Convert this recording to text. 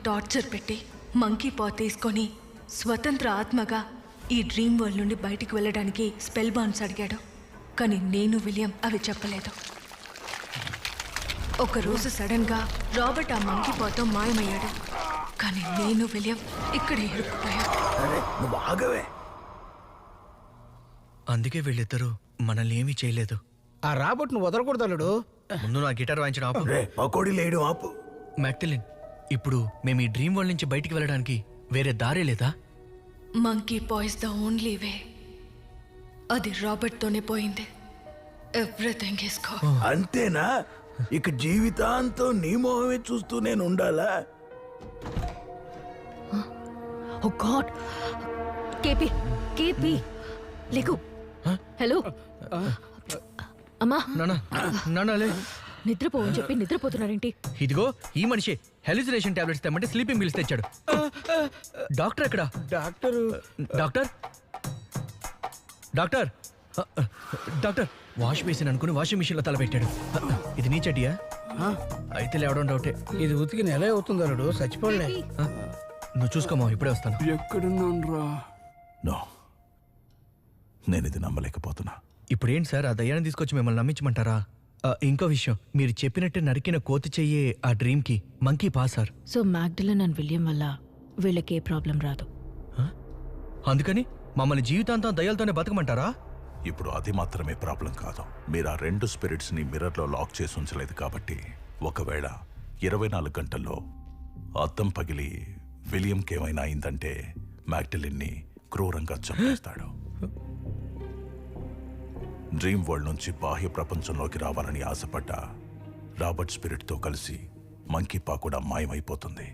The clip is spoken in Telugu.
టార్చర్ పెట్టి మంకీ పా తీసుకొని స్వతంత్ర ఆత్మగా ఈ డ్రీమ్ వరల్డ్ నుండి బయటికి వెళ్ళడానికి స్పెల్ బాన్స్ అడిగాడు. కానీ నేను విలియం అవి చెప్పలేదు. ఒకరోజు సడన్గా రాబర్ట్ ఆ మంకీ పాతో మాయమయ్యాడు. కానీ నేను విలియం ఇక్కడే ఇరుక్కుపోయాం. నువ్వు ఆగవే. అందుకే వీళ్ళిద్దరూ మనల్ని ఏమీ చేయలేదు. ఆ రాబర్ట్ ను వదలకూడదు. ముందు నా గిటార్ వాయించడం ఆపు. పకోడీ లేడు ఆపు. మ్యాగ్డలిన్, ఇప్పుడు మేము ఈ డ్రీమ్ వరల్డ్ నుంచి బయటికి వెళ్ళడానికి వేరే దారే లేదా? మంకీ పా ఇస్ ద ఓన్లీ వే. అది రాబర్ట్తోనే పోయింది. Everything is gone. అంతేనా? ఇక జీవితాంతం నీ మొహమే చూస్తూ నేను ఉండాలా? ఓ గాడ్, కేపీ కేపీ లేకు. హలో అమ్మా, నానా నిద్రపోవని చెప్పి నిద్రపోతున్నారేంటి? ఇదిగో ఈ మనిషి హెలిసినేషన్ టాబ్లెట్స్ తెమ్మంటే స్లీపింగ్ పిల్స్ తెచ్చాడు. డాక్టర్ ఎక్కడ? Doctor doctor doctor wash basin అనుకుని వాషింగ్ మిషన్ లో తలపెట్టాడు. ఇది నీ చెడ్డియా? అయితే లేవడం డౌటే. ఇది ఉతికి నెల అవుతుంది అల్లుడు, చచ్చిపోలే. నువ్వు చూసుకోమా, ఇప్పుడే వస్తాను. ఎక్కడున్నాను? నో, నేను ఇది నమ్మలేకపోతున్నా. ఇప్పుడు ఏంటి సార్, ఆ దయ్యాన్ని తీసుకొచ్చి మిమ్మల్ని నమ్మించమంటారా? ఇంకో విషయం, మీరు చెప్పినట్టే నరికిన కోతి చెయ్యే ఆ డ్రీమ్ కి మంకీ పా sir. So Magdalene and William వల్ల వీళ్ళకి ఏ ప్రాబ్లం రాదు. అందుకని మమ్మల్ని జీవితాంతం దయ్యాలతోనే బతకమంటారా? ఇప్పుడు అది మాత్రమే ప్రాబ్లం కాదు. మీరు ఆ 2 స్పిరిట్స్ ని మిర్రర్ లో లాక్ చేసి ఉంచలేదు కాబట్టి ఒకవేళ 24 గంటల్లో అద్దం పగిలి విలియంకి ఏమైనా అయిందంటే మ్యాగ్డలిన్ ని క్రూరంగా చంపేస్తాడు. డ్రీమ్ వరల్డ్ నుంచి బాహ్య ప్రపంచంలోకి రావాలని ఆశపడ్డ రాబర్ట్ స్పిరిట్ తో కలిసి మంకీ పా కూడా మాయమైపోతుంది.